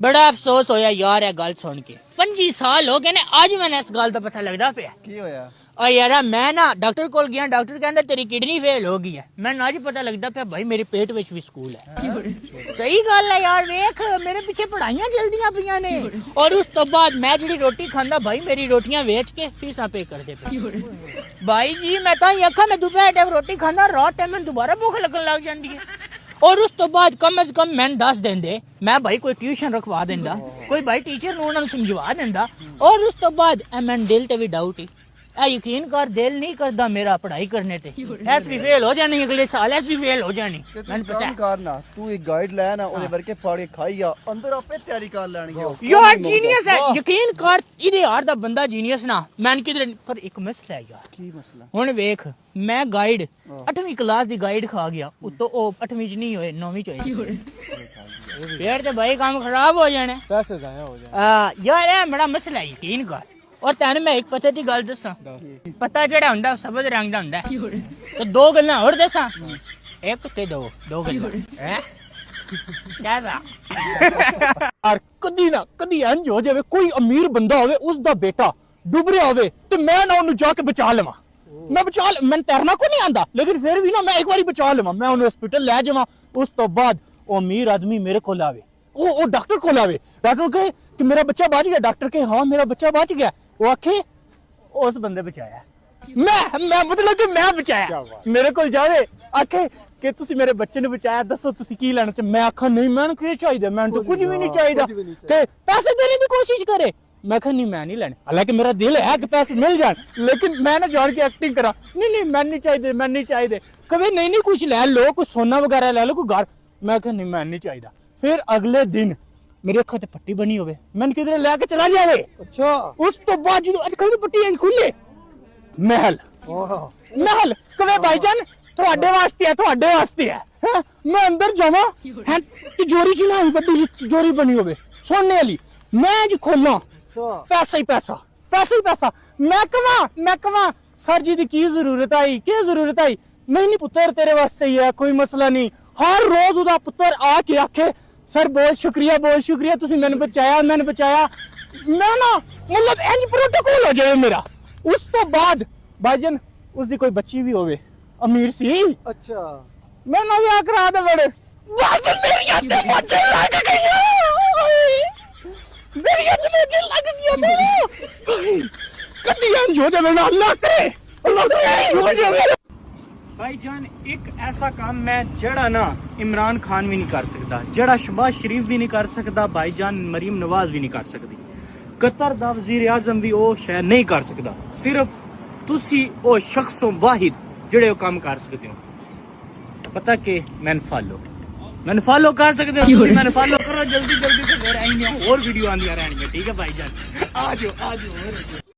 बड़ा अफसोस होया यार ये गल सुन के 25 साल हो गए ने आज मैंने इस गल का पता लगदा पिया की होया और यार मैं ना डॉक्टर कोल गया डॉक्टर कहंदा तेरी किडनी फेल हो गई है मैंने आज पता लगदा पिया भाई मेरे पेट विच भी स्कूल है सही गल है यार वेख मेरे पीछे पढ़ाइयां चलदियां पियां ने और उस तो बाद मैं जेडी रोटी खांदा भाई मेरी रोटियां बेच के फीसां पे कर दे पे भाई जी मैं तां आखा मैं दोपहर टाइम रोटी खांदा रात टाइम मैं दोबारा भूख लगन लग जांदी है और उस तो बाद कम से कम मैंने 10 देंदे मैं भाई कोई ट्यूशन रखवा देंदा कोई भाई टीचर नूं उन्हां नूं समझवा देंदा और उस तो बाद मैंने दिल ते भी डाउट ही यकीन कर दिल नहीं करदा मेरा पढ़ाई करने ते एस भी फेल हो जानी अगले साल एस भी फेल हो जानी मैंने पता है करना तू एक गाइड ले ना ओदे वर्के पढ़ के खाई आ अंदर आपे तैयारी कर लेनी यार जीनियस है यकीन कर इदे यार दा बंदा जीनियस ना मैंने किधर पर एक मसला है यार की मसला हुन वेख मैं गाइड 8वीं क्लास दी गाइड खा गया उतो ओ 8वीं च नहीं होए 9वीं च होए फिर ते भाई काम खराब हो जाने पैसे जाया हो जाए यार ये बड़ा मसला है यकीन कर और तेन मैं एक पते दी गल दसा पता जेड़ा हुंदा सबज रंग दा हुंदा ते दो गल्लां और दसा एक ते दो गल्लां हैं कहदा यार कदी ना कदी इंज हो जावे कोई अमीर बंदा होवे उसदा बेटा डूब रहा होवे ते मैं ना ओनु जाके बचा लवां मैं मैं तैरना को नहीं आंदा लेकिन फिर भी ना मैं एक बारी बचा लवां मैं ओनु हॉस्पिटल ले जावां उस तो बाद ओ अमीर आदमी मेरे कोल आवे ओ डॉक्टर कोल आवे डॉक्टर कहे कि मेरा बच्चा बच गया डॉक्टर कहे हां मेरा बच्चा बच गया वो आखे उस बंदे बचाया मैं मतलब कि मैं बचाया मेरे कोल जावे आखे कि तुसी मेरे बच्चे ने बचाया दसो तुसी की लेना चाहिए मैं आखा नहीं मैंने की चाहिए मैंने तो कुछ भी नहीं चाहिए ते पैसे देने की कोशिश करे मैं कहा नहीं मैं नहीं लेने हालांकि मेरा दिल है कि पैसे मिल जाए लेकिन मैं ना जान के एक्टिंग करा नहीं मैं नहीं चाहिए कभी नहीं कुछ ले लो कुछ सोना वगैरह ले लो कोई घर मैं कहा नहीं मैं नहीं चाहिए फिर अगले दिन मेरी अखा ते पट्टी बनी होवे मैंने किधर लेके चला जावे अच्छा उस तो बाद जो अखा दी पट्टी खुले महल कवे भाईजान ਤੁਹਾਡੇ ਵਾਸਤੇ ਹੈ मैं अंदर जावा है तिजोरी च ना वड्डी तिजोरी बनी होवे सोने वाली मैं जी खोला पैसा ही पैसा मैं कवा सर जी दी की जरूरत आई नहीं पुत्र तेरे वास्ते ही है कोई मसला नहीं हर रोज उदा पुत्र आके आखे सर बहुत शुक्रिया तुसी मैंने बचाया मैं ना मतलब इंज प्रोटोकॉल हो जाए मेरा उस तो बाद भाईजान उसदी कोई बच्ची भी होवे अमीर सी अच्छा मैं ना विआह करा दे बड़े बस मेरी ते मजे लग गई मेरी ते मजे लग गया कदी अंज हो जावे ना अल्लाह करे भाईजान एक ऐसा काम मैं जड़ा ना इमरान खान भी नहीं कर सकता जड़ा शहबाज शरीफ भी नहीं कर सकता भाईजान मरीम नवाज भी नहीं कर सकती कतर दा वजीर आजम भी वो शायद नहीं कर सकता सिर्फ तुसी ओ शख्सों वाहिद जड़े काम कर सकते हो पता के मैंने फॉलो कर सकते हो मैंने फॉलो करो जल्दी से मेरे आएंगे और वीडियो आंदियां रहनी ठीक है भाईजान आ जाओ